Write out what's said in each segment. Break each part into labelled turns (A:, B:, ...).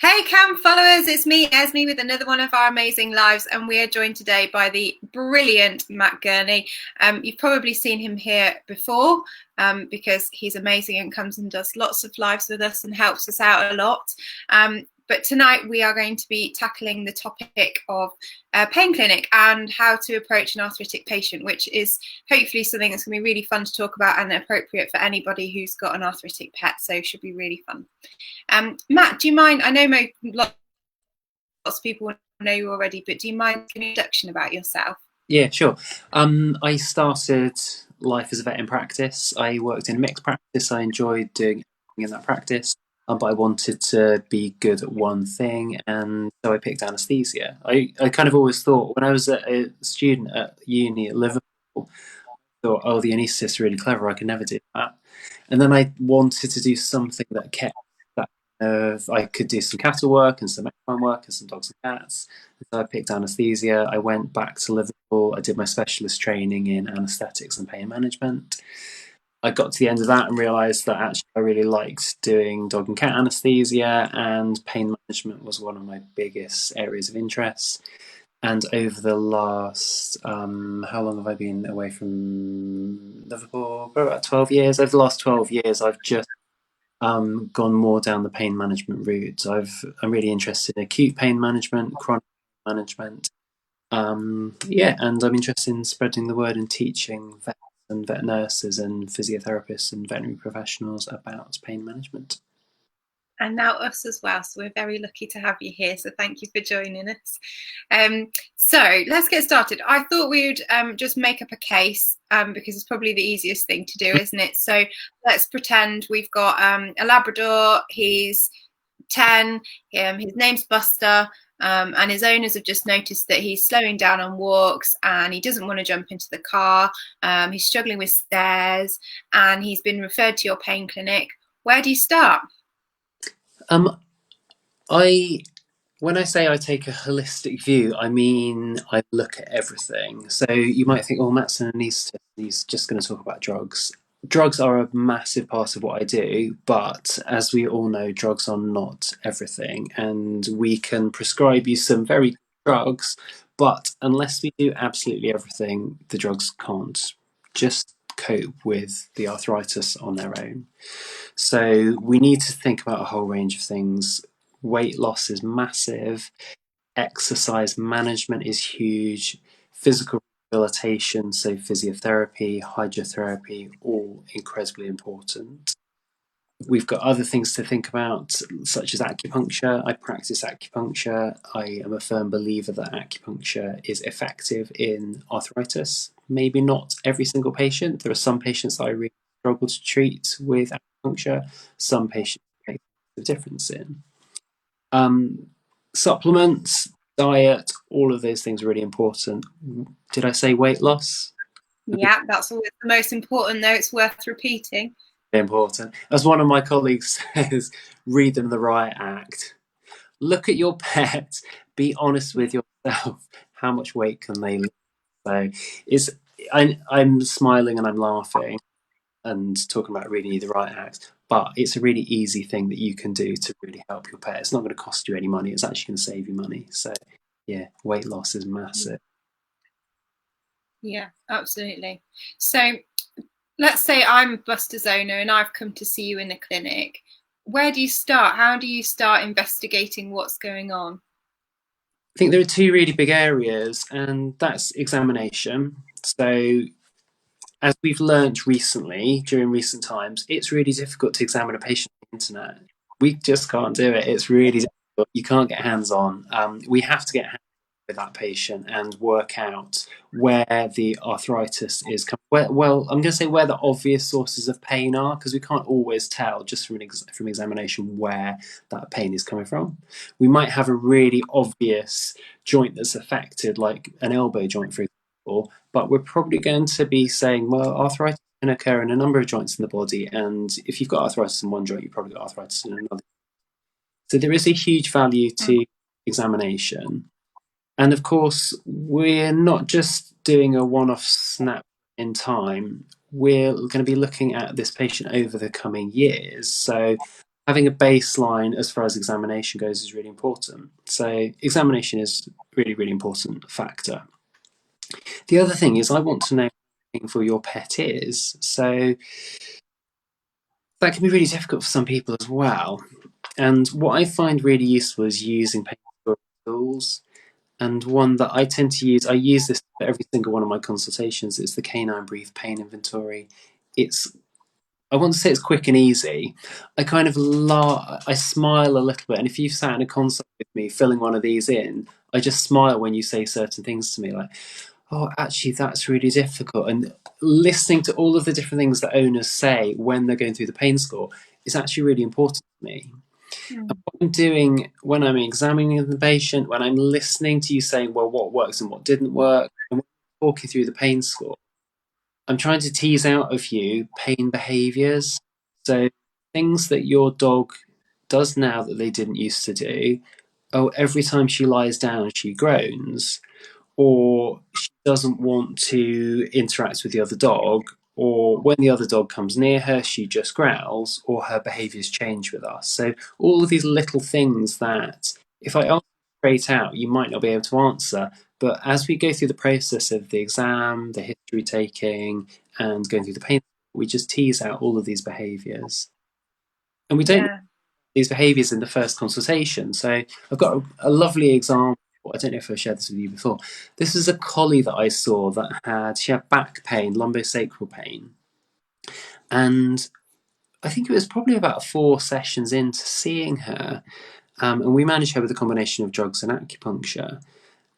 A: Hey Cam followers, it's me, Esme, with another one of our amazing lives, and we are joined today by the brilliant Matt Gurney. You've probably seen him here before because he's amazing and comes and does lots of lives with us and helps us out a lot. But tonight we are going to be tackling the topic of pain clinic and how to approach an arthritic patient, which is hopefully something that's going to be really fun to talk about and appropriate for anybody who's got an arthritic pet, so it should be really fun. Matt, do you mind, I know lots of people know you already, but do you mind giving an introduction about yourself?
B: Yeah, sure. I started life as a vet in practice. I worked in a mixed practice. I enjoyed doing everything in that practice, but I wanted to be good at one thing, and so I picked anaesthesia. I kind of always thought when I was a student at uni at Liverpool, I thought, oh, the anaesthetist is really clever. I could never do that. And then I wanted to do something that kept that I could do some cattle work and some equine work and some dogs and cats. So I picked anaesthesia. I went back to Liverpool. I did my specialist training in anaesthetics and pain management. I got to the end of that and realised that actually I really liked doing dog and cat anaesthesia, and pain management was one of my biggest areas of interest. And over the last, how long have I been away from Liverpool? Probably about 12 years. Over the last 12 years, I've just gone more down the pain management route. I'm really interested in acute pain management, chronic pain management. Yeah, and I'm interested in spreading the word and teaching vets and vet nurses and physiotherapists and veterinary professionals about pain management.
A: And now us as well, so we're very lucky to have you here, so thank you for joining us. So let's get started. I thought we would just make up a case because it's probably the easiest thing to do, isn't it? So let's pretend we've got a Labrador. He's 10. His name's Buster. And his owners have just noticed that he's slowing down on walks and he doesn't want to jump into the car. He's struggling with stairs and he's been referred to your pain clinic. Where do you start?
B: Um, I When I say I take a holistic view, I mean I look at everything. So you might think, oh, Matt's an anaesthetist, he's just going to talk about drugs. Drugs are a massive part of what I do, but as we all know, drugs are not everything. And we can prescribe you some very good drugs, but unless we do absolutely everything, the drugs can't just cope with the arthritis on their own. So we need to think about a whole range of things. Weight loss is massive, exercise management is huge, physical rehabilitation, so physiotherapy, hydrotherapy, all incredibly important. We've got other things to think about, such as acupuncture. I practice acupuncture. I am a firm believer that acupuncture is effective in arthritis. Maybe not every single patient. There are some patients that I really struggle to treat with acupuncture. Some patients make a difference in. Um, Supplements, diet, all of those things are really important. Did I say weight loss?
A: Yeah, that's always the most important, though. It's worth repeating.
B: Important. As one of my colleagues says, read them the riot act. Look at your pet, be honest with yourself. How much weight can they lose? So it's I'm smiling and I'm laughing and talking about reading the right act, but it's a really easy thing that you can do to really help your pet. It's not going to cost you any money. It's actually going to save you money. So yeah, weight loss is massive.
A: Yeah, absolutely. So let's say I'm Buster's owner and I've come to see you in the clinic. Where do you start? How do you start investigating what's going on?
B: I think there are two really big areas, and that's examination. So as we've learnt recently, during recent times, it's really difficult to examine a patient on the internet. We just can't do it. It's really difficult. You can't get hands on. We have to get hands with that patient and work out where the arthritis is coming. Well, I'm going to say where the obvious sources of pain are, because we can't always tell just from examination where that pain is coming from. We might have a really obvious joint that's affected, like an elbow joint, for example, but we're probably going to be saying, well, arthritis can occur in a number of joints in the body, and if you've got arthritis in one joint, you've probably got arthritis in another. So there is a huge value to examination. And of course, we're not just doing a one-off snap in time. We're going to be looking at this patient over the coming years. So having a baseline as far as examination goes is really important. So examination is really, really important factor. The other thing is I want to know what painful your pet is. So that can be really difficult for some people as well. And what I find really useful is using pain scoring tools. And one that I tend to use, I use this for every single one of my consultations, it's the Canine Brief Pain Inventory. It's, I want to say it's quick and easy. I kind of I smile a little bit. And if you've sat in a consult with me filling one of these in, I just smile when you say certain things to me, like, oh, actually, that's really difficult. And listening to all of the different things that owners say when they're going through the pain score is actually really important to me. And
A: Mm.
B: what I'm doing when I'm examining the patient, when I'm listening to you saying, well, what works and what didn't work, and when I'm talking through the pain score, I'm trying to tease out of you pain behaviours. So things that your dog does now that they didn't used to do. Oh, every time she lies down, she groans, or she doesn't want to interact with the other dog, or when the other dog comes near her, she just growls, or her behaviours change with us. So all of these little things that if I ask straight out, you might not be able to answer. But as we go through the process of the exam, the history taking, and going through the pain, we just tease out all of these behaviours. And we don't
A: Yeah.
B: these behaviours in the first consultation. So I've got a lovely example. I don't know if I've shared this with you before. This is a collie that I saw that she had back pain, lumbosacral pain, and I think it was probably about 4 sessions into seeing her, and we managed her with a combination of drugs and acupuncture.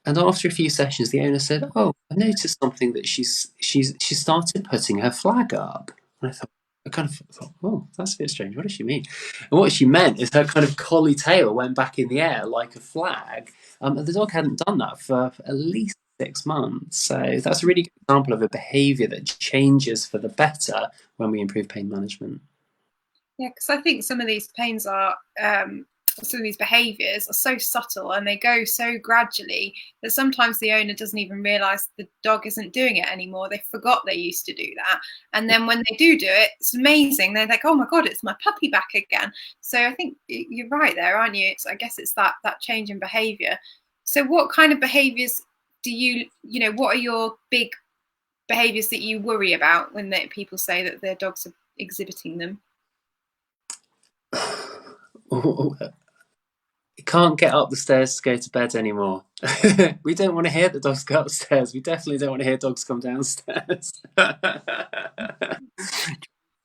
B: And after a few sessions, the owner said, "Oh, I noticed something that she started putting her flag up." And I kind of thought, "Oh, that's a bit strange. What does she mean?" And what she meant is her kind of collie tail went back in the air like a flag, and the dog hadn't done that for at least 6 months. So that's a really good example of a behaviour that changes for the better when we improve pain management.
A: Yeah, because I think some of these pains are, some of these behaviours are so subtle and they go so gradually that sometimes the owner doesn't even realise the dog isn't doing it anymore. They forgot they used to do that. And then when they do it, it's amazing. They're like, oh my God, it's my puppy back again. So I think you're right there, aren't you? I guess it's that change in behaviour. So what kind of behaviours do what are your big behaviours that you worry about when people say that their dogs are exhibiting them?
B: You can't get up the stairs to go to bed anymore. We don't want to hear the dogs go upstairs. We definitely don't want to hear dogs come downstairs.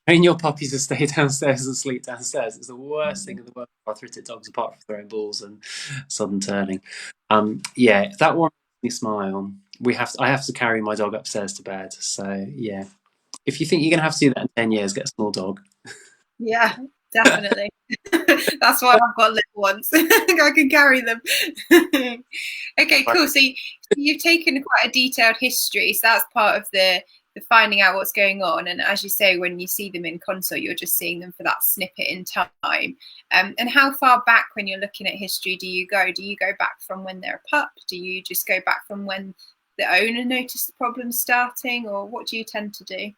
B: Train your puppy to stay downstairs and sleep downstairs. It's the worst thing in the world for arthritic dogs, apart from throwing balls and sudden turning. Yeah, that one makes me smile. I have to carry my dog upstairs to bed. So yeah, if you think you're gonna have to do that in 10 years, get a small dog.
A: Yeah, definitely. That's why I've got little ones. I can carry them. Okay, cool. So you've taken quite a detailed history. So that's part of the finding out what's going on. And as you say, when you see them in consult, you're just seeing them for that snippet in time. And how far back when you're looking at history do you go? Do you go back from when they're a pup? Do you just go back from when the owner noticed the problem starting? Or what do you tend to do?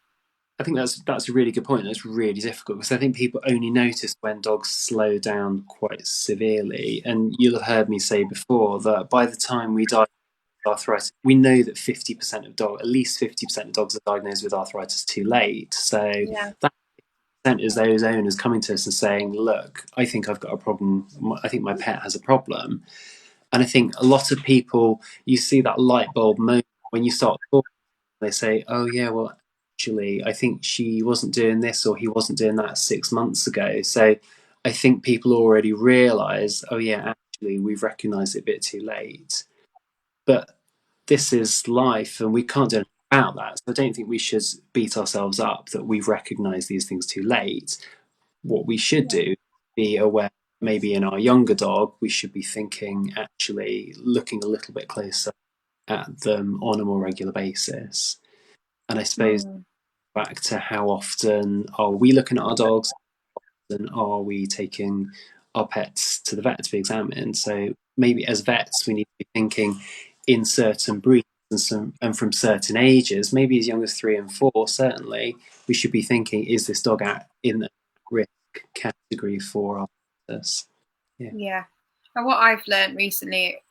B: I think that's a really good point. That's really difficult because I think people only notice when dogs slow down quite severely. And you'll have heard me say before that by the time we diagnose arthritis, we know that 50% of dogs, at least 50% of dogs are diagnosed with arthritis too late. So
A: Yeah.
B: that percent is those owners coming to us and saying, "Look, I think I've got a problem. I think my pet has a problem." And I think a lot of people, you see that light bulb moment when you start talking. They say, "Oh yeah, well, actually, I think she wasn't doing this or he wasn't doing that 6 months ago." So I think people already realise, "Oh yeah, actually, we've recognised it a bit too late." But this is life, and we can't do anything about that. So I don't think we should beat ourselves up that we've recognised these things too late. What we should
A: Yeah.
B: do, be aware. Maybe in our younger dog, we should be thinking, actually, looking a little bit closer at them on a more regular basis. And I suppose
A: Mm.
B: back to how often are we looking at our dogs and are we taking our pets to the vet to be examined? So maybe as vets, we need to be thinking in certain breeds and from certain ages, maybe as young as 3 and 4, certainly, we should be thinking, is this dog in risk category for arthritis.
A: Yeah. And what I've learned recently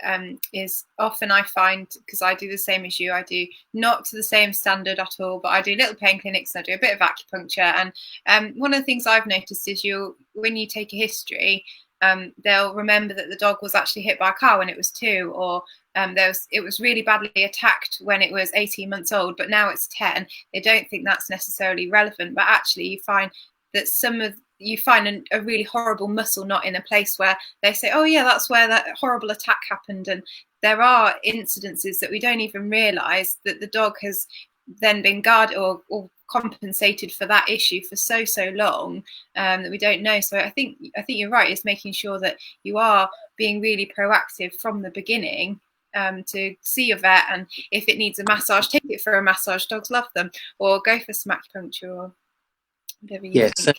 A: is often I find, because I do the same as you, I do not to the same standard at all, but I do little pain clinics and I do a bit of acupuncture. And one of the things I've noticed is when you take a history, they'll remember that the dog was actually hit by a car when it was 2, or it was really badly attacked when it was 18 months old, but now it's 10. They don't think that's necessarily relevant, but actually you find that you find a really horrible muscle knot in a place where they say, oh yeah, that's where that horrible attack happened. And there are incidences that we don't even realise that the dog has then been guarded or compensated for that issue for so long that we don't know. So I think you're right. It's making sure that you are being really proactive from the beginning to see your vet, and if it needs a massage, take it for a massage. Dogs love them. Or go for some acupuncture or whatever you think.
B: So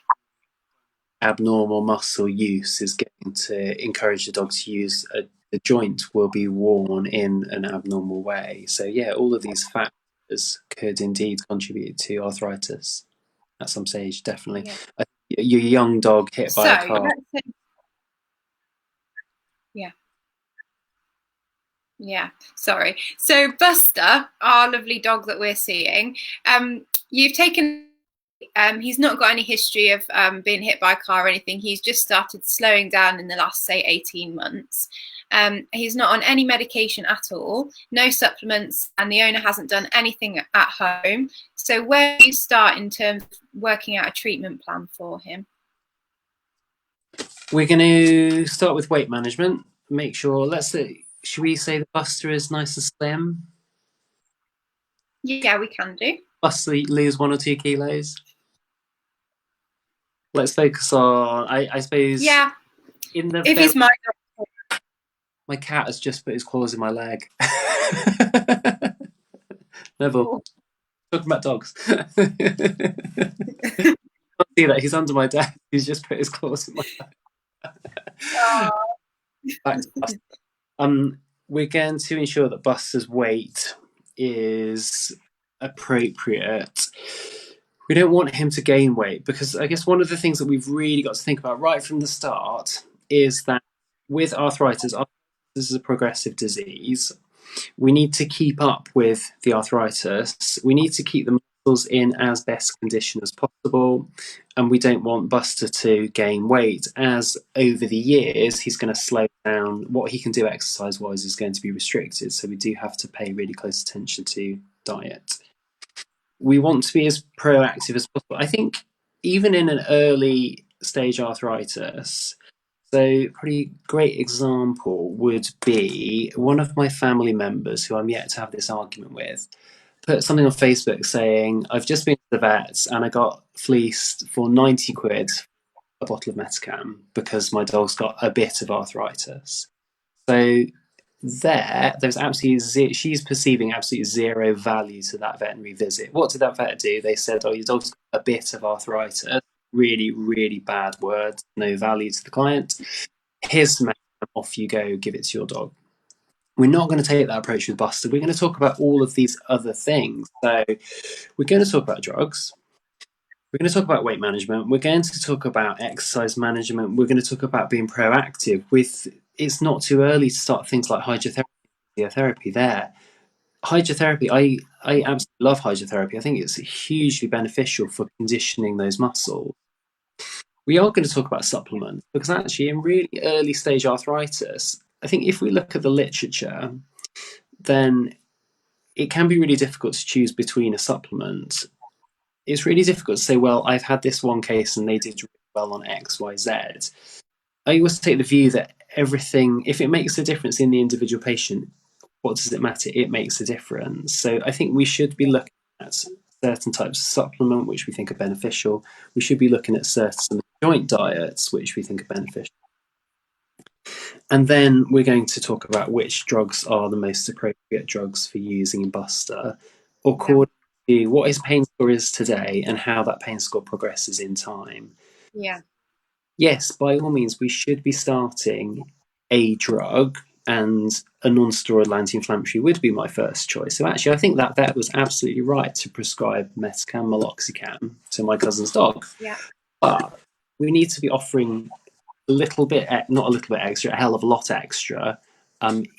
B: abnormal muscle use is going to encourage the dog to use the joint will be worn in an abnormal way. So yeah, all of these factors could indeed contribute to arthritis at some stage, definitely. Yeah. Your young dog hit by a car.
A: Yeah, sorry. So Buster, our lovely dog that we're seeing, you've taken he's not got any history of being hit by a car or anything. He's just started slowing down in the last, say, 18 months. He's not on any medication at all, no supplements, and the owner hasn't done anything at home. So where do you start in terms of working out a treatment plan for him?
B: We're going to start with weight management. Make sure, should we say the Buster is nice and slim?
A: Yeah, we can do.
B: Buster lose 1 or 2 kilos. Let's focus on, I suppose.
A: Yeah. If he's my dog.
B: My cat has just put his claws in my leg. Neville, talking about dogs. Can't see that, he's under my desk. He's just put his claws in my leg. Back to Buster. We're going to ensure that Buster's weight is appropriate. We don't want him to gain weight, because I guess one of the things that we've really got to think about right from the start is that with arthritis is a progressive disease. We need to keep up with the arthritis. We need to keep the muscles in as best condition as possible, and we don't want Buster to gain weight, as over the years he's going to slow down. What he can do exercise wise is going to be restricted, so we do have to pay really close attention to diet. We want to be as proactive as possible. I think even in an early stage arthritis, so a pretty great example would be one of my family members, who I'm yet to have this argument with, put something on Facebook saying, I've just been to the vets and I got fleeced for 90 quid a bottle of Metacam because my dog's got a bit of arthritis. So there's absolutely she's perceiving absolutely zero value to that veterinary visit. What did that vet do? They said, oh, your dog's got a bit of arthritis. Really, really bad words, no value to the client. Here's some Metacam, off you go, give it to your dog. We're not going to take that approach with Buster. We're going to talk about all of these other things. So we're going to talk about drugs. We're going to talk about weight management. We're going to talk about exercise management. We're going to talk about being proactive. It's not too early to start things like hydrotherapy there. Hydrotherapy, I absolutely love hydrotherapy. I think it's hugely beneficial for conditioning those muscles. We are going to talk about supplements, because actually in really early stage arthritis, I think if we look at the literature, then it can be really difficult to choose between a supplement. It's really difficult to say, well, I've had this one case and they did really well on X, Y, Z. I always take the view that everything, if it makes a difference in the individual patient, what does it matter? It makes a difference. So I think we should be looking at certain types of supplement which we think are beneficial. We should be looking at certain joint diets which we think are beneficial. And then we're going to talk about which drugs are the most appropriate drugs for using in Buster, according to what his pain score is today and how that pain score progresses in time.
A: Yeah.
B: Yes, by all means, we should be starting a drug, and a non-steroidal anti-inflammatory would be my first choice. So actually, I think that vet was absolutely right to prescribe Metacam, meloxicam to my cousin's dog.
A: Yeah.
B: But we need to be offering a little bit, not a little bit extra, a hell of a lot extra,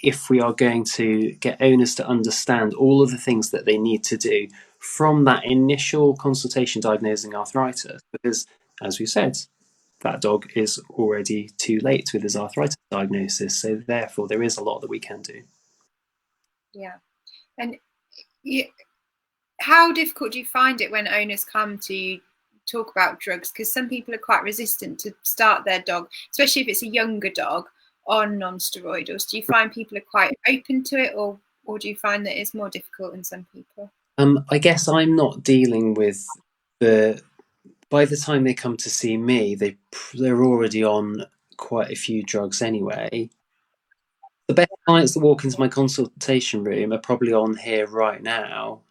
B: if we are going to get owners to understand all of the things that they need to do from that initial consultation diagnosing arthritis. Because, as we said, that dog is already too late with his arthritis diagnosis. So, therefore, there is a lot that we can do.
A: Yeah. And how difficult do you find it when owners come to talk about drugs? Because some people are quite resistant to start their dog, especially if it's a younger dog, on non-steroidals. Do you find people are quite open to it, or do you find that it's more difficult in some people?
B: I guess I'm not dealing with the. By the time they come to see me, they're already on quite a few drugs anyway. The best clients that walk into my consultation room are probably on here right now.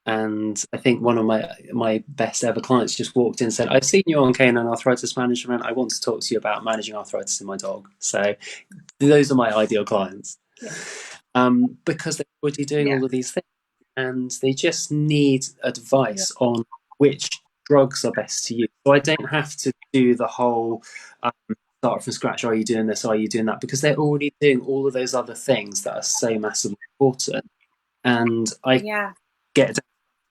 B: And I think one of my best ever clients just walked in and said, "I've seen you on Canine Arthritis Management. I want to talk to you about managing arthritis in my dog." So those are my ideal clients, because they're already doing all of these things, and they just need advice on which drugs are best to use. So I don't have to do the whole start from scratch. Are you doing this? Are you doing that? Because they're already doing all of those other things that are so massively important. And I get a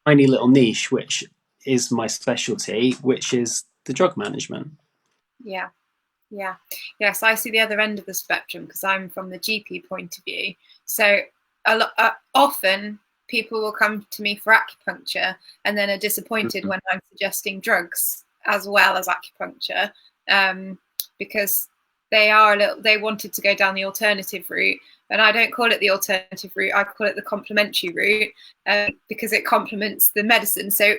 B: tiny little niche, which is my specialty, which is the drug management.
A: Yes, I see the other end of the spectrum because I'm from the GP point of view. So often people will come to me for acupuncture and then are disappointed when I'm suggesting drugs as well as acupuncture, because they wanted to go down the alternative route, and I don't call it the alternative route, I call it the complementary route, because it complements the medicine. So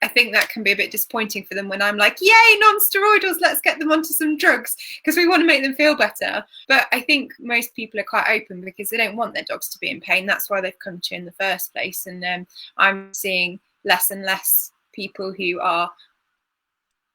A: I think that can be a bit disappointing for them when I'm like, yay, non-steroidals, let's get them onto some drugs, because we want to make them feel better. But I think most people are quite open because they don't want their dogs to be in pain. That's why they've come to you in the first place. And I'm seeing less and less people who are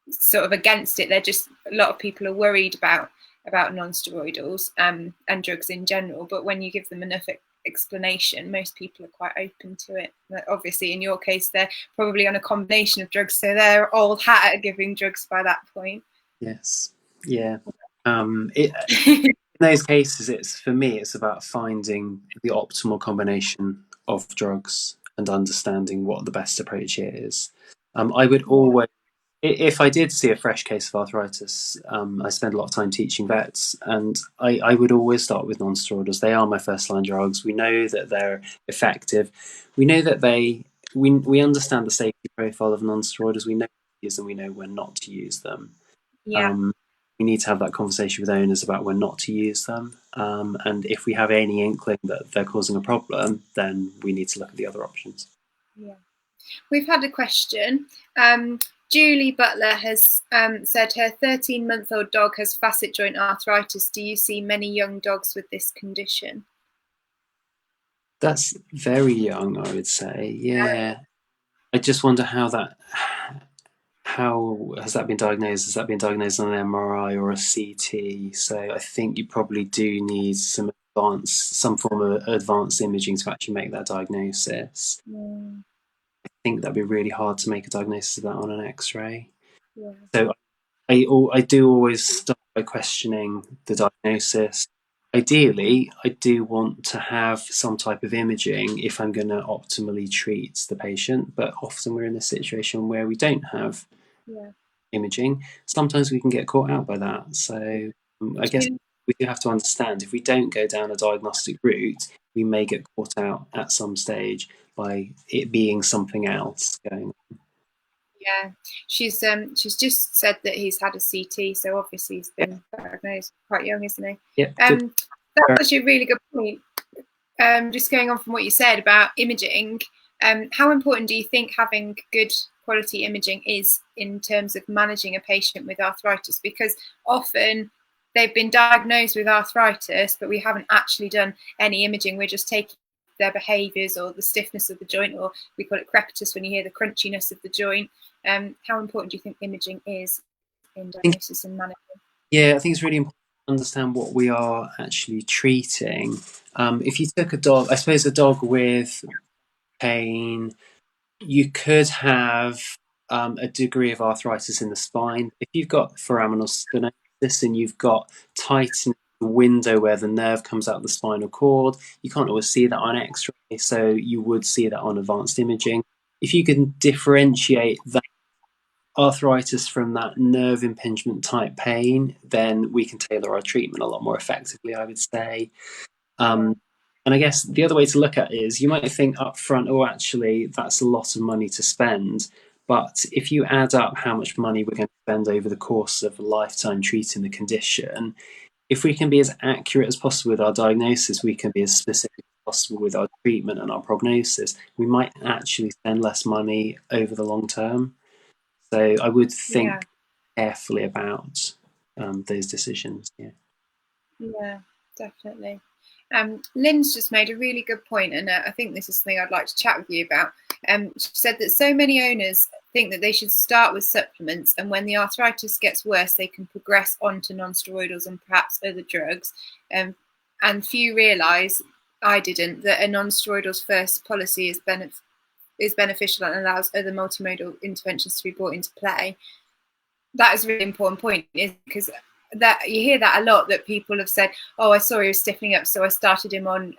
A: sort of against it. They're just, a lot of people are worried about non-steroidals and drugs in general. But when you give them enough explanation, most people are quite open to it. Obviously, in your case, they're probably on a combination of drugs, so they're old hat at giving drugs by that point.
B: Yes, yeah. In those cases, for me, it's about finding the optimal combination of drugs and understanding what the best approach is. I would always, if I did see a fresh case of arthritis, I spend a lot of time teaching vets, and I would always start with non-steroidals. They are my first line drugs. We know that they're effective. We know that we understand the safety profile of non-steroidals. We know to use them. We know when not to use them. We need to have that conversation with owners about when not to use them. And if we have any inkling that they're causing a problem, then we need to look at the other options.
A: Yeah. We've had a question. Julie Butler has said her 13-month-old dog has facet joint arthritis. Do you see many young dogs with this condition?
B: That's very young, I would say. Yeah. I just wonder how has that been diagnosed? Has that been diagnosed on an MRI or a CT? So I think you probably do need some form of advanced imaging to actually make that diagnosis. I think that'd be really hard to make a diagnosis of that on an X-ray. So I do always start by questioning the diagnosis. Ideally, I do want to have some type of imaging if I'm going to optimally treat the patient, but often we're in a situation where we don't have imaging. Sometimes we can get caught out by that. So I guess we do have to understand, if we don't go down a diagnostic route, we may get caught out at some stage by it being something else going on.
A: Yeah, she's just said that he's had a CT, so obviously he's been diagnosed quite young, isn't he?
B: Yeah.
A: That was a really good point. Just going on from what you said about imaging, how important do you think having good quality imaging is in terms of managing a patient with arthritis? Because often they've been diagnosed with arthritis, but we haven't actually done any imaging. We're just taking their behaviours or the stiffness of the joint, or we call it crepitus when you hear the crunchiness of the joint. How important do you think imaging is in diagnosis and management?
B: Yeah, I think it's really important to understand what we are actually treating. If you took a dog, a dog with pain, you could have a degree of arthritis in the spine. If you've got foraminal stenosis and you've got tightening the window where the nerve comes out of the spinal cord, you can't always see that on X-ray, so you would see that on advanced imaging. If you can differentiate that arthritis from that nerve impingement type pain, then we can tailor our treatment a lot more effectively, I would say.
A: Yeah.
B: And I guess the other way to look at it is you might think up front, oh, actually, that's a lot of money to spend. But if you add up how much money we're going to spend over the course of a lifetime treating the condition, if we can be as accurate as possible with our diagnosis, we can be as specific as possible with our treatment and our prognosis, we might actually spend less money over the long term. So I would
A: Yeah.
B: think carefully about those decisions. Yeah.
A: Yeah, definitely. Lynn's just made a really good point, and I think this is something I'd like to chat with you about. She said that so many owners think that they should start with supplements, and when the arthritis gets worse, they can progress on to non-steroidals and perhaps other drugs. And few realise, I didn't, that a non-steroidals first policy is beneficial and allows other multimodal interventions to be brought into play. That is a really important point, is because that you hear that a lot, that people have said, oh, I saw he was stiffening up, so I started him on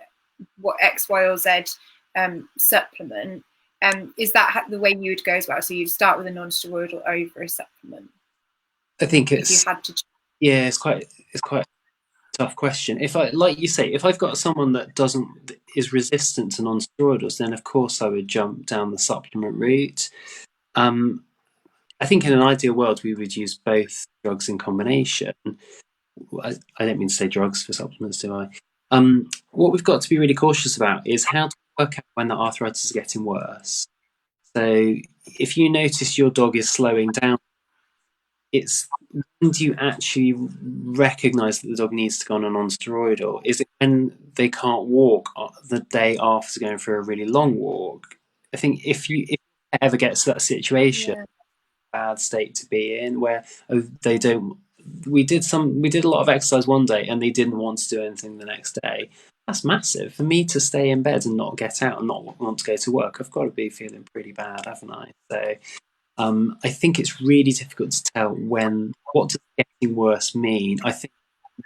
A: what X, Y, or Z supplement. Is that the way you would go as well? So you'd start with a non-steroidal over a supplement?
B: I think
A: If you
B: it's,
A: had to.
B: yeah, it's quite a tough question. If I, like you say, if I've got someone that is resistant to non-steroidals, then of course I would jump down the supplement route. I think in an ideal world we would use both drugs in combination. I don't mean to say drugs for supplements, do I? What we've got to be really cautious about is how to work out when the arthritis is getting worse. So if you notice your dog is slowing down, it's when do you actually recognise that the dog needs to go on a non-steroidal? Is it when they can't walk the day after going for a really long walk? I think if it ever gets to that situation,
A: Yeah.
B: bad state to be in where they don't, we did a lot of exercise one day and they didn't want to do anything the next day. That's massive. For me to stay in bed and not get out and not want to go to work, I've got to be feeling pretty bad, haven't I? So I think it's really difficult to tell what does getting worse mean. I think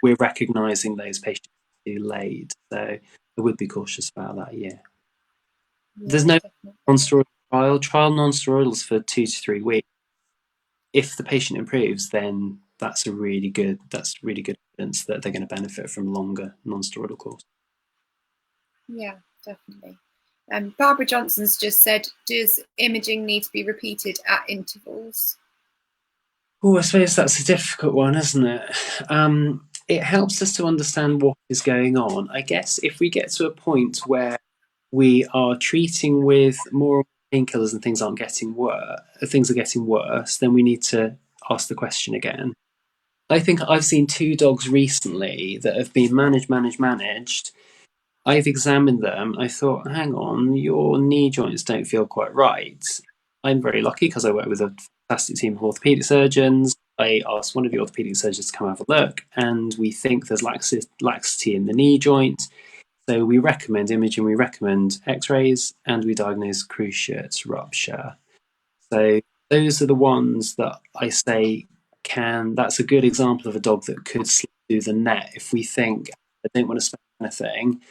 B: we're recognising those patients too late, so I would be cautious about that. Yeah, there's
A: Yeah,
B: no
A: definitely.
B: non-steroidal trial non-steroidals for 2 to 3 weeks. If the patient improves, then that's really good evidence that they're going to benefit from longer non-steroidal course.
A: Yeah, definitely. Barbara Johnson's just said, does imaging need to be repeated at intervals?
B: Oh, I suppose that's a difficult one, isn't it? It helps us to understand what is going on. I guess if we get to a point where we are treating with more painkillers and things are getting worse, then we need to ask the question again. I think I've seen 2 dogs recently that have been managed. I've examined them. I thought, hang on, your knee joints don't feel quite right. I'm very lucky because I work with a fantastic team of orthopedic surgeons. I asked one of the orthopedic surgeons to come have a look, and we think there's laxity in the knee joint. So we recommend imaging, we recommend x-rays, and we diagnose cruciate rupture. So those are the ones that I say that's a good example of a dog that could slip through the net if we think, I don't want to spend anything.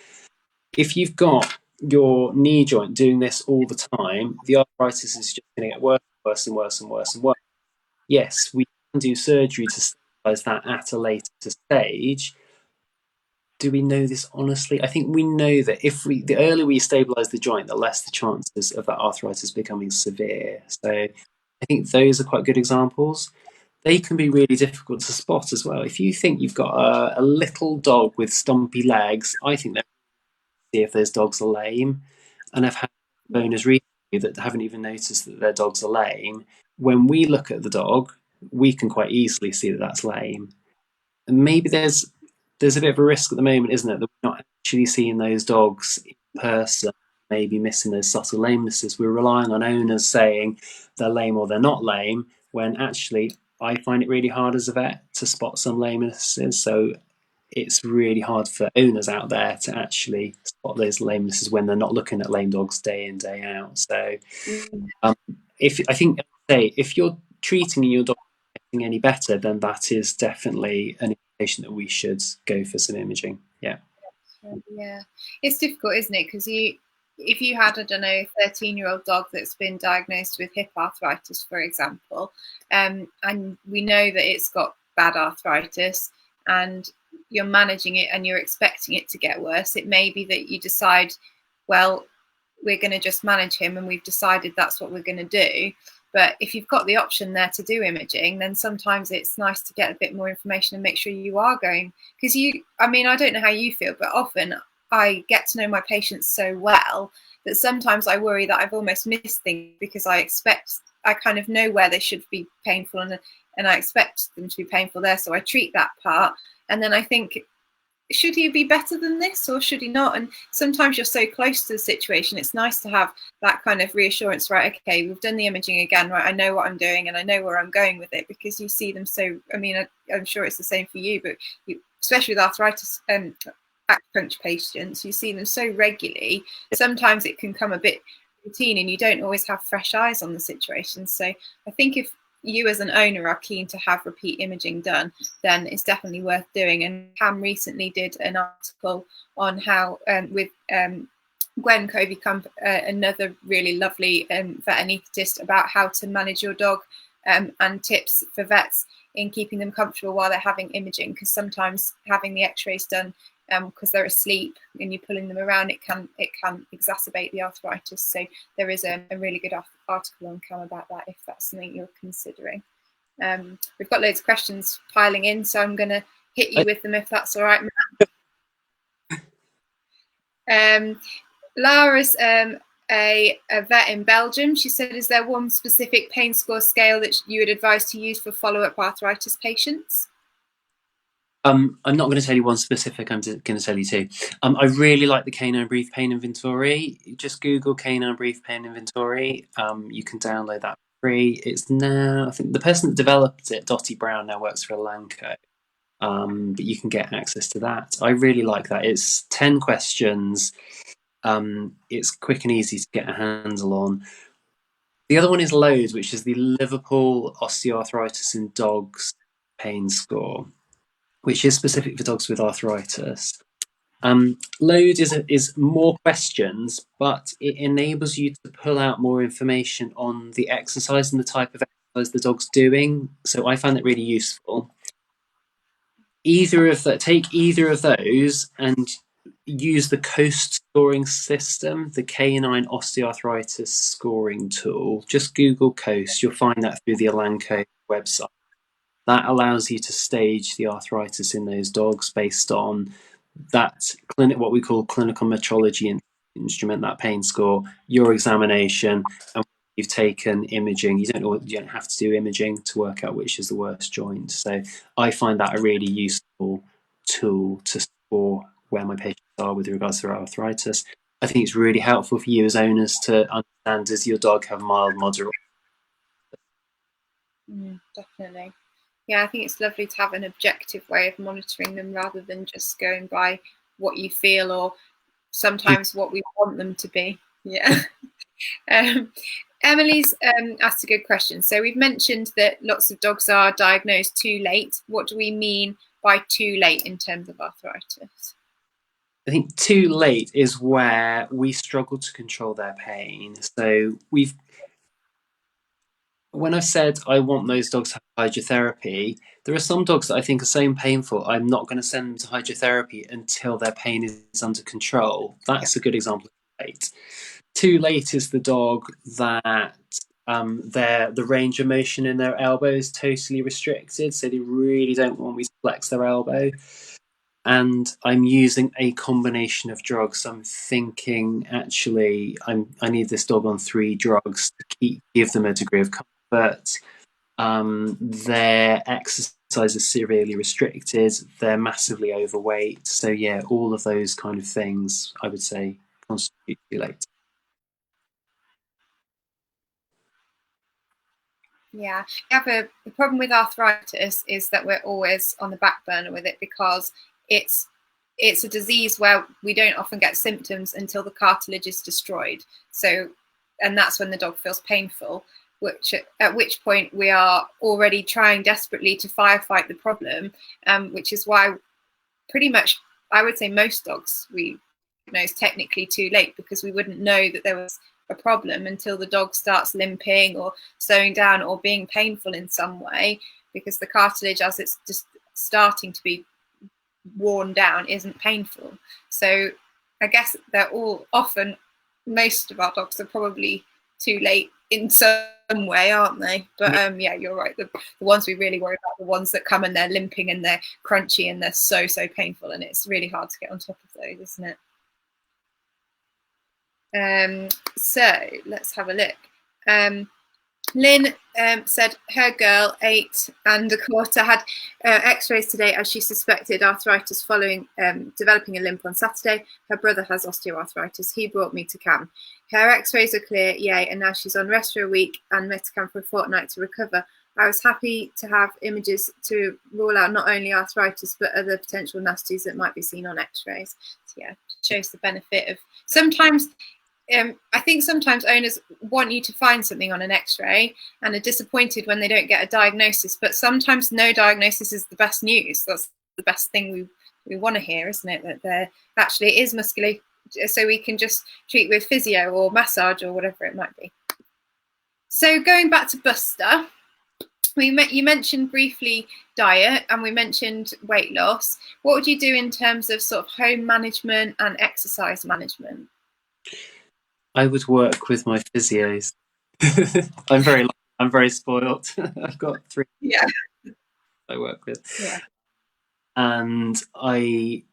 B: If you've got your knee joint doing this all the time, the arthritis is just going to get worse and worse and worse and worse and worse. Yes, we can do surgery to stabilize that at a later stage. Do we know this honestly? I think we know that the earlier we stabilize the joint, the less the chances of that arthritis becoming severe. So I think those are quite good examples. They can be really difficult to spot as well. If you think you've got a little dog with stumpy legs, I think they're see if those dogs are lame. And I've had owners recently that haven't even noticed that their dogs are lame. When we look at the dog, we can quite easily see that that's lame. And maybe there's a bit of a risk at the moment, isn't it, that we're not actually seeing those dogs in person, maybe missing those subtle lamenesses. We're relying on owners saying they're lame or they're not lame, when actually I find it really hard as a vet to spot some lamenesses. So it's really hard for owners out there to actually spot those lamenesses when they're not looking at lame dogs day in, day out. So
A: Mm.
B: if I think say, if you're treating and your dog isn't getting any better, then that is definitely an indication that we should go for some imaging. Yeah.
A: Yeah, it's difficult, isn't it? Because if you had, I don't know, a 13-year-old dog that's been diagnosed with hip arthritis, for example, and we know that it's got bad arthritis, and you're managing it and you're expecting it to get worse, it may be that you decide, well, we're going to just manage him, and we've decided that's what we're going to do. But if you've got the option there to do imaging, then sometimes it's nice to get a bit more information and make sure you are going. Because I mean, I don't know how you feel, but often I get to know my patients so well that sometimes I worry that I've almost missed things because I kind of know where they should be painful, and I expect them to be painful there. So I treat that part. And then I think, should he be better than this or should he not? And sometimes you're so close to the situation, it's nice to have that kind of reassurance, right? Okay, we've done the imaging again, right? I know what I'm doing and I know where I'm going with it, because you see them so, I mean, I'm sure it's the same for you, but especially with arthritis acupuncture patients, you see them so regularly, sometimes it can come a bit routine and you don't always have fresh eyes on the situation. So I think if you as an owner are keen to have repeat imaging done, then it's definitely worth doing. And Pam recently did an article on how with Gwen Covey-Camp, another really lovely vet anaesthetist, about how to manage your dog and tips for vets in keeping them comfortable while they're having imaging, because sometimes having the x-rays done because they're asleep and you're pulling them around, it can exacerbate the arthritis. So there is a really good article on Cam about that, if that's something you're considering. We've got loads of questions piling in, so I'm going to hit you with them if that's all right, Matt. Laura's a vet in Belgium. She said, is there one specific pain score scale that you would advise to use for follow-up arthritis patients?
B: I'm not going to tell you one specific, I'm going to tell you two. I really like the Canine Brief Pain Inventory. Just Google Canine Brief Pain Inventory. You can download that for free. It's now, I think the person that developed it, Dottie Brown, now works for Elanco. But you can get access to that. I really like that. It's 10 questions. It's quick and easy to get a handle on. The other one is LOAD, which is the Liverpool Osteoarthritis in Dogs Pain Score, which is specific for dogs with arthritis. LOAD is more questions, but it enables you to pull out more information on the exercise and the type of exercise the dog's doing. So I find that really useful. Take either of those and use the COAST scoring system, the Canine Osteoarthritis scoring tool. Just Google COAST. You'll find that through the Elanco website. That allows you to stage the arthritis in those dogs based on that what we call clinical metrology instrument, that pain score, your examination, and you've taken imaging. You don't have to do imaging to work out which is the worst joint. So I find that a really useful tool to score where my patients are with regards to their arthritis. I think it's really helpful for you as owners to understand, does your dog have mild, moderate?
A: Definitely. Yeah, I think it's lovely to have an objective way of monitoring them rather than just going by what you feel or sometimes what we want them to be. Yeah. Emily's asked a good question. So we've mentioned that lots of dogs are diagnosed too late. What do we mean by too late in terms of arthritis?
B: I think too late is where we struggle to control their pain. So when I've said I want those dogs to have hydrotherapy, there are some dogs that I think are so painful, I'm not going to send them to hydrotherapy until their pain is under control. That's a good example of late. Too late is the dog that the range of motion in their elbow is totally restricted, so they really don't want me to flex their elbow. And I'm using a combination of drugs. I'm thinking, actually, I need this dog on 3 drugs to give them a degree of comfort. Their exercise is severely restricted. They're massively overweight. So yeah, all of those kind of things, I would say, constitute too late.
A: Yeah, the problem with arthritis is that we're always on the back burner with it, because it's a disease where we don't often get symptoms until the cartilage is destroyed. So, and that's when the dog feels painful. at which point we are already trying desperately to firefight the problem, which is why pretty much I would say most dogs we diagnose technically too late, because we wouldn't know that there was a problem until the dog starts limping or slowing down or being painful in some way, because the cartilage, as it's just starting to be worn down, isn't painful. So I guess they're all often, most of our dogs are probably too late in some way, aren't they? But yeah, you're right. The ones we really worry about, the ones that come and they're limping and they're crunchy and they're so painful, and it's really hard to get on top of those, isn't it? So let's have a look. Lynn said her girl, 8 1/4, had x-rays today as she suspected arthritis following developing a limp on Saturday. Her brother has osteoarthritis. He brought me to CAM. Her x-rays are clear, yay, and now she's on rest for a week and Metacam for a fortnight to recover. I was happy to have images to rule out not only arthritis but other potential nasties that might be seen on x-rays. So yeah, shows the benefit of sometimes. I think sometimes owners want you to find something on an x-ray and are disappointed when they don't get a diagnosis, but sometimes no diagnosis is the best news. That's the best thing we want to hear, isn't it? That there actually is muscular, so we can just treat with physio or massage or whatever it might be. So going back to Buster, you mentioned briefly diet and we mentioned weight loss. What would you do in terms of sort of home management and exercise management?
B: I would work with my physios. I'm very spoiled. I've got 3 I work with.
A: Yeah.
B: And we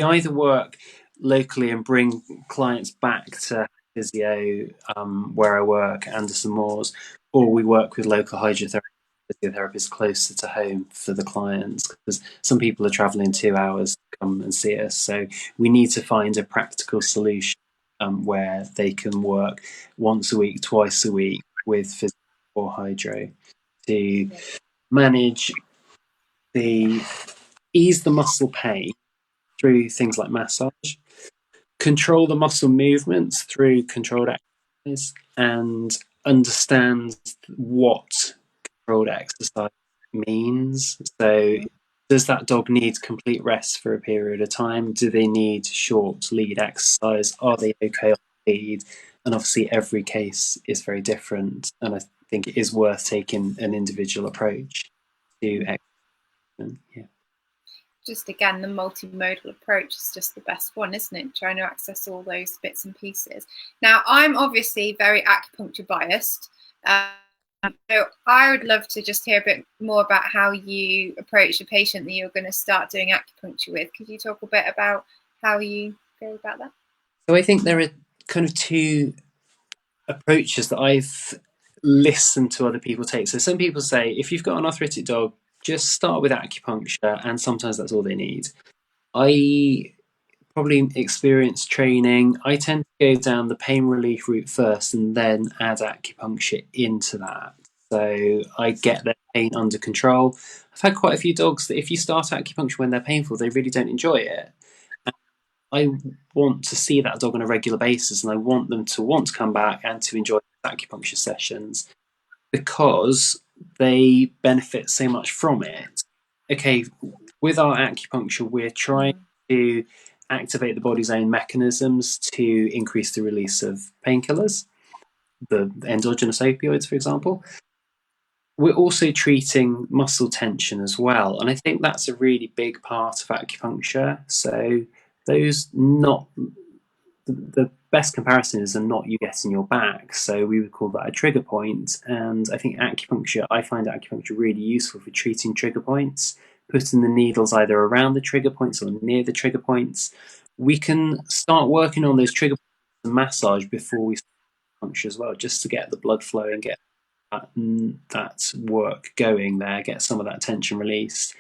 B: either work locally and bring clients back to physio where I work, Anderson Moores, or we work with local physiotherapists closer to home for the clients, because some people are travelling 2 hours to come and see us. So we need to find a practical solution where they can work once a week, twice a week with physio or hydro to manage ease the muscle pain through things like massage, control the muscle movements through controlled exercise, and understand what controlled exercise means. So does that dog need complete rest for a period of time? Do they need short lead exercise? Are they okay on lead? And obviously every case is very different, and I think it is worth taking an individual approach to exercise. Yeah.
A: Just again, the multimodal approach is just the best one, isn't it? Trying to access all those bits and pieces. Now, I'm obviously very acupuncture biased. So I would love to just hear a bit more about how you approach a patient that you're going to start doing acupuncture with. Could you talk a bit about how you go about that?
B: So I think there are kind of 2 approaches that I've listened to other people take. So some people say, if you've got an arthritic dog, just start with acupuncture, and sometimes that's all they need. I probably experience training. I tend to go down the pain relief route first and then add acupuncture into that. So I get their pain under control. I've had quite a few dogs that if you start acupuncture when they're painful, they really don't enjoy it. And I want to see that dog on a regular basis, and I want them to want to come back and to enjoy acupuncture sessions because they benefit so much from it. Okay, with our acupuncture, we're trying to activate the body's own mechanisms to increase the release of painkillers, the endogenous opioids, for example. We're also treating muscle tension as well, and I think that's a really big part of acupuncture. So those not the best comparisons are not you getting your back, so we would call that a trigger point. And I think I find acupuncture really useful for treating trigger points, putting the needles either around the trigger points or near the trigger points. We can start working on those trigger points and massage before we start acupuncture as well, just to get the blood flowing, get that work going there, get some of that tension released,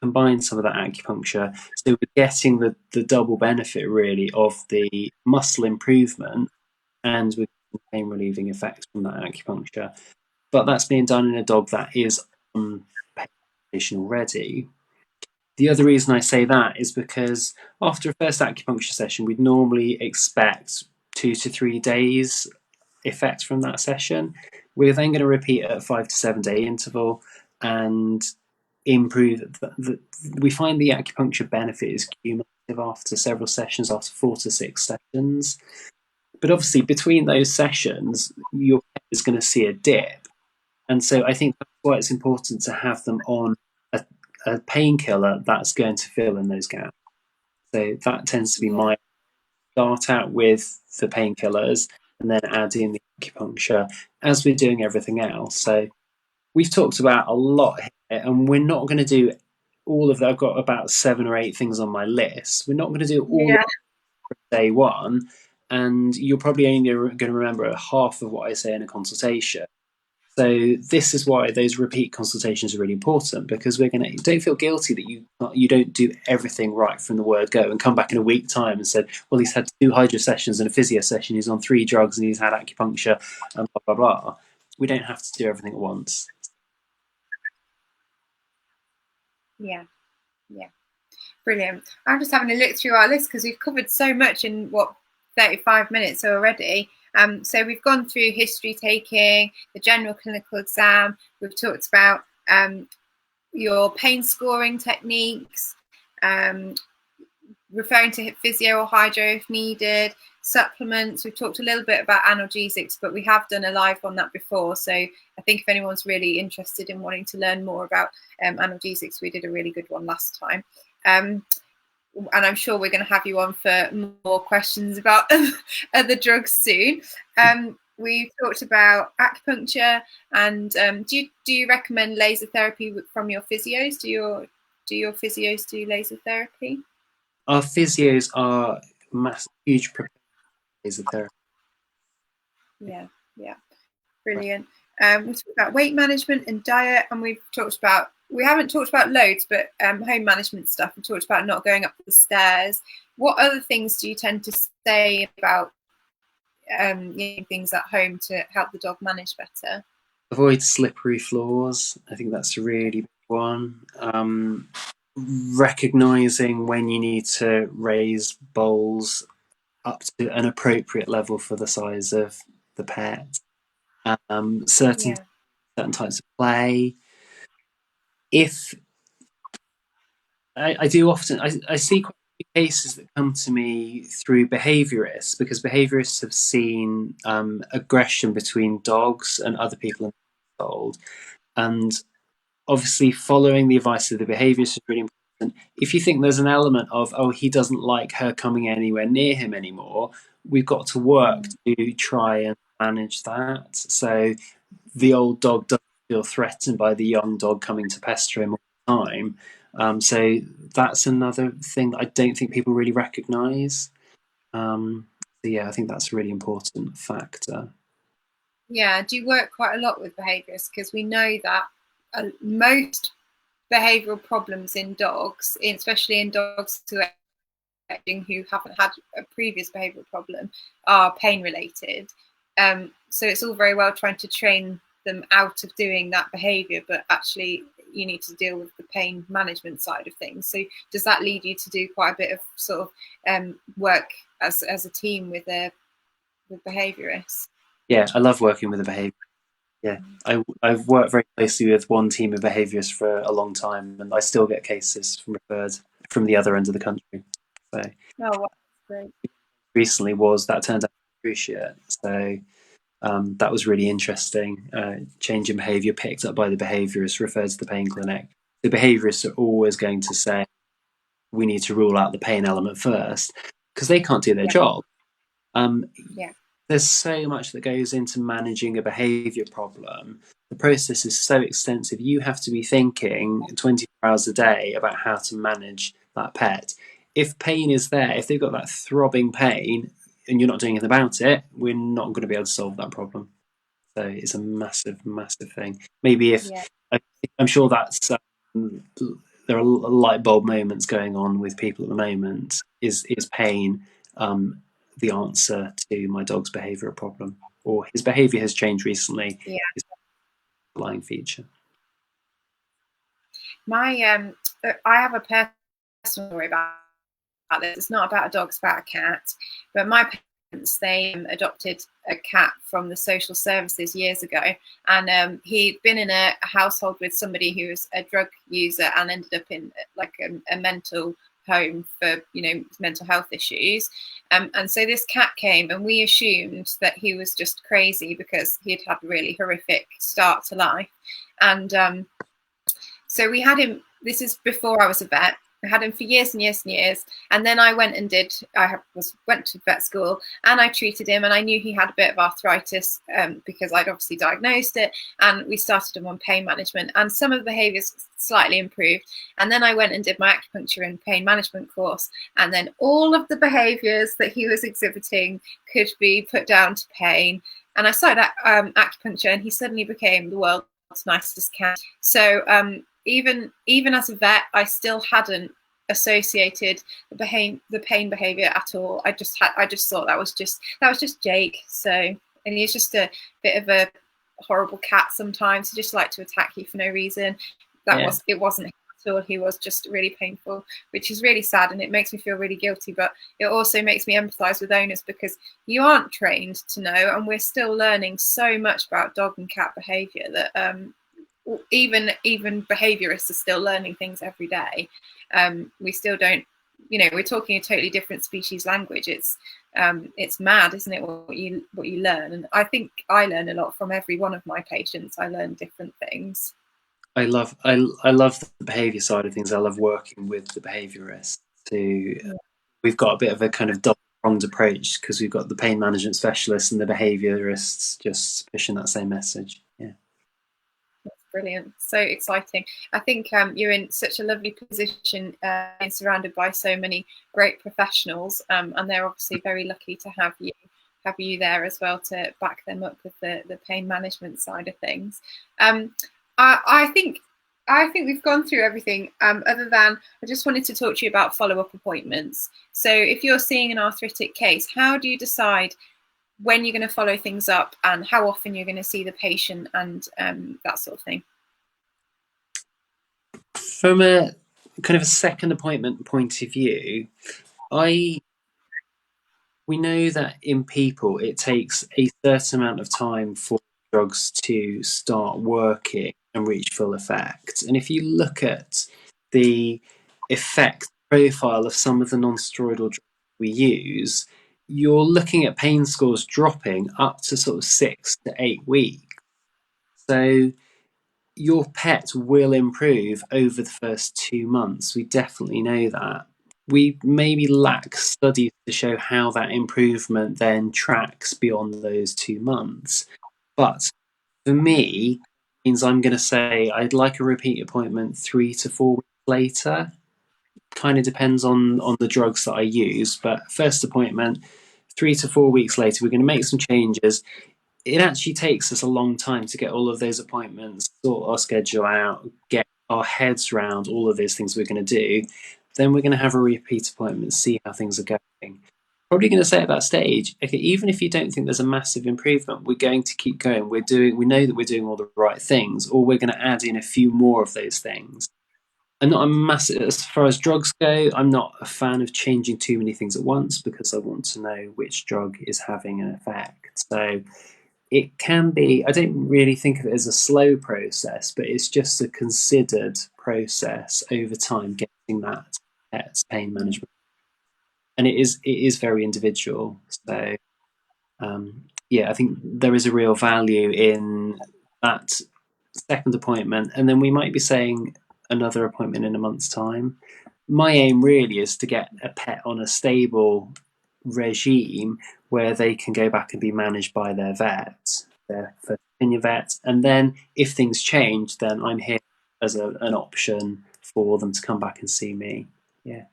B: combine some of that acupuncture. So we're getting the double benefit really of the muscle improvement and with pain relieving effects from that acupuncture. But that's being done in a dog that is on pain medication already. The other reason I say that is because after a first acupuncture session, we'd normally expect 2 to 3 days effect from that session. We're then going to repeat at a 5 to 7 day interval and improve. We find the acupuncture benefit is cumulative after several sessions, after 4 to 6 sessions. But obviously, between those sessions, your pet is going to see a dip. And so I think that's why it's important to have them on a painkiller that's going to fill in those gaps. So that tends to be my start out with the painkillers and then add in the acupuncture as we're doing everything else. So we've talked about a lot here, and we're not going to do all of that. I've got about 7 or 8 things on my list. We're not going to do all of day one, and you're probably only going to remember half of what I say in a consultation. So this is why those repeat consultations are really important, because we're going to don't feel guilty that you don't do everything right from the word go and come back in a week time and said, well, he's had 2 hydro sessions and a physio session, he's on 3 drugs and he's had acupuncture and blah blah blah. We don't have to do everything at once.
A: Yeah. Brilliant. I'm just having a look through our list because we've covered so much in 35 minutes already. So we've gone through history taking, the general clinical exam. We've talked about your pain scoring techniques, referring to physio or hydro if needed, supplements. We've talked a little bit about analgesics, but we have done a live on that before. So I think if anyone's really interested in wanting to learn more about analgesics, we did a really good one last time. And I'm sure we're going to have you on for more questions about other drugs soon. We talked about acupuncture, and do you recommend laser therapy from your physios? Do your physios do laser therapy?
B: Our physios are huge proponents of laser therapy.
A: Yeah, brilliant. We talked about weight management and diet, and we haven't talked about loads, but home management stuff. We talked about not going up the stairs. What other things do you tend to say about things at home to help the dog manage better?
B: Avoid slippery floors. I think that's a really big one. Recognizing when you need to raise bowls up to an appropriate level for the size of the pet. Certain types of play. If I do often, I see quite a few cases that come to me through behaviourists, because behaviourists have seen aggression between dogs and other people in the household, and obviously following the advice of the behaviourist is really important. If you think there's an element of, oh, he doesn't like her coming anywhere near him anymore, we've got to work to try and manage that. So the old dog doesn't feel threatened by the young dog coming to pester him all the time. So that's another thing that I don't think people really recognise. So yeah, I think that's a really important factor.
A: Yeah, do you work quite a lot with behaviourists? Because we know that most behavioural problems in dogs, especially in dogs who haven't had a previous behavioural problem, are pain related. So it's all very well trying to train them out of doing that behaviour, but actually you need to deal with the pain management side of things. So does that lead you to do quite a bit of sort of work as a team with behaviourists?
B: Yeah, I love working with a behaviour. Yeah, I've worked very closely with one team of behaviourists for a long time, and I still get cases referred from the other end of the country. So,
A: oh, wow, great.
B: Recently that turned out cruciate. So that was really interesting. Change in behaviour picked up by the behaviourist, referred to the pain clinic. The behaviourists are always going to say, we need to rule out the pain element first, because they can't do their job. There's so much that goes into managing a behaviour problem. The process is so extensive. You have to be thinking 24 hours a day about how to manage that pet. If pain is there, if they've got that throbbing pain and you're not doing anything about it, we're not going to be able to solve that problem. So it's a massive, massive thing. Maybe I'm sure that's there are light bulb moments going on with people at the moment. Is pain the answer to my dog's behavioural problem, or his behaviour has changed recently?
A: Yeah.
B: Is a underlying feature.
A: I have a personal story about this. It's not about a dog, it's about a cat. But my they adopted a cat from the social services years ago, and he'd been in a household with somebody who was a drug user and ended up in like a mental home for mental health issues, and so this cat came, and we assumed that he was just crazy because he'd had a really horrific start to life, and so we had him. This is before I was a vet. I had him for years and years and years, and then I went and went to vet school, and I treated him, and I knew he had a bit of arthritis because I'd obviously diagnosed it, and we started him on pain management, and some of the behaviours slightly improved, and then I went and did my acupuncture and pain management course, and then all of the behaviours that he was exhibiting could be put down to pain, and I started acupuncture, and he suddenly became the world's nicest cat. So even as a vet, I still hadn't associated the pain behavior at all. I just thought that was just Jake. So, and he's just a bit of a horrible cat sometimes. He just liked to attack you for no reason. It wasn't him at all. He was just really painful, which is really sad, and it makes me feel really guilty, but it also makes me empathise with owners because you aren't trained to know, and we're still learning so much about dog and cat behavior that even behaviorists are still learning things every day. We still don't, we're talking a totally different species language. It's mad, isn't it, what you learn? And I think I learn a lot from every one of my patients. I learn different things.
B: I love the behaviour side of things. I love working with the behaviourists. We've got a bit of a kind of double-pronged approach because we've got the pain management specialists and the behaviourists just pushing that same message. Yeah.
A: Brilliant, so exciting. I think you're in such a lovely position, being surrounded by so many great professionals, and they're obviously very lucky to have you there as well to back them up with the pain management side of things. I think we've gone through everything, other than I just wanted to talk to you about follow-up appointments. So if you're seeing an arthritic case, how do you decide when you're going to follow things up and how often you're going to see the patient and that sort of thing?
B: From a kind of a second appointment point of view, we know that in people it takes a certain amount of time for drugs to start working and reach full effect. And if you look at the effect profile of some of the non-steroidal drugs we use, you're looking at pain scores dropping up to sort of 6 to 8 weeks. So your pet will improve over the first 2 months. We definitely know that. We maybe lack studies to show how that improvement then tracks beyond those 2 months. But for me, it means I'm going to say I'd like a repeat appointment 3 to 4 weeks later. Kind of depends on the drugs that I use, but first appointment 3 to 4 weeks later, we're going to make some changes. It actually takes us a long time to get all of those appointments, sort our schedule out, get our heads around all of those things we're going to do. Then we're going to have a repeat appointment, see how things are going. Probably going to say at that stage, okay, even if you don't think there's a massive improvement, we're going to keep going. We know that we're doing all the right things, or we're going to add in a few more of those things. I'm not a massive, as far as drugs go, I'm not a fan of changing too many things at once because I want to know which drug is having an effect. So it can be, I don't really think of it as a slow process, but it's just a considered process over time, getting that pet's pain management. And it is very individual. So I think there is a real value in that second appointment. And then we might be saying another appointment in a month's time. My aim really is to get a pet on a stable regime where they can go back and be managed by their vet, their first opinion vet, and then if things change, then I'm here as an option for them to come back and see me.
A: Yeah,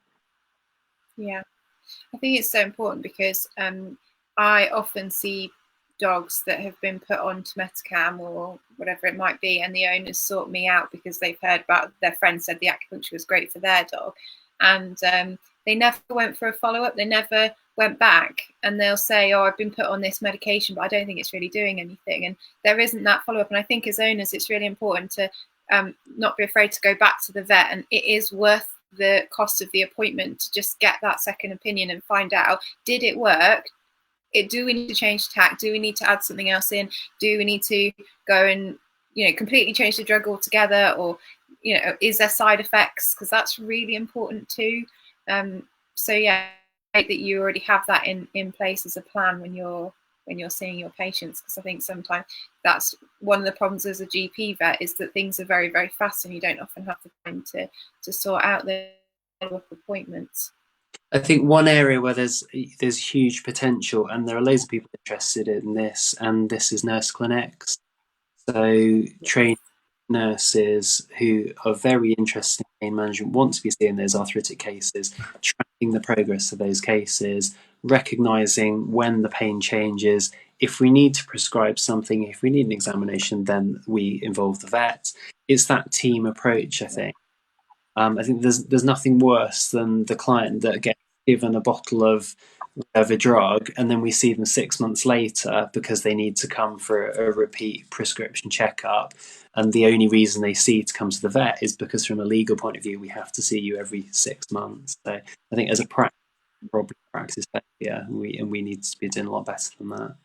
A: I think it's so important because I often see dogs that have been put on to Metacam or whatever it might be, and the owners sort me out because they've heard about their friend said the acupuncture was great for their dog, and they never went for a follow-up. They never went back, and they'll say, oh, I've been put on this medication, but I don't think it's really doing anything, and there isn't that follow-up. And I think as owners it's really important to not be afraid to go back to the vet, and it is worth the cost of the appointment to just get that second opinion and find out, did it work? do we need to change tack? Do we need to add something else in? Do we need to go and completely change the drug altogether, or is there side effects? Because that's really important too. So yeah, great that you already have that in place as a plan when you're seeing your patients, because I think sometimes that's one of the problems as a GP vet, is that things are very, very fast and you don't often have the time to sort out the appointments.
B: I think one area where there's huge potential, and there are loads of people interested in this, and this is nurse clinics. So trained nurses who are very interested in pain management want to be seeing those arthritic cases, tracking the progress of those cases, recognising when the pain changes. If we need to prescribe something, if we need an examination, then we involve the vet. It's that team approach, I think. I think there's nothing worse than the client that gets given a bottle of a drug and then we see them 6 months later because they need to come for a repeat prescription checkup, and the only reason they see to come to the vet is because from a legal point of view we have to see you every 6 months. So I think as a practice failure, we need to be doing a lot better than that.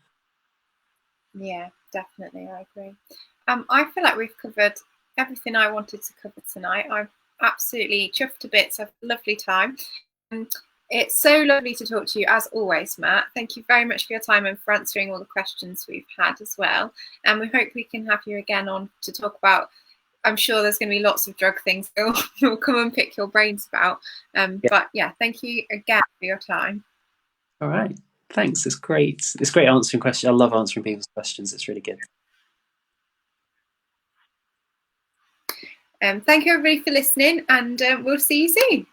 A: Yeah, definitely, I agree. I feel like we've covered everything I wanted to cover tonight. I'm absolutely chuffed to bits. I've had a lovely time. It's so lovely to talk to you as always, Matt. Thank you very much for your time and for answering all the questions we've had as well. And we hope we can have you again on to talk about, I'm sure there's going to be lots of drug things we'll come and pick your brains about. But yeah, thank you again for your time.
B: All right. Thanks. It's great. It's great answering questions. I love answering people's questions. It's really good.
A: Thank you everybody for listening, and we'll see you soon.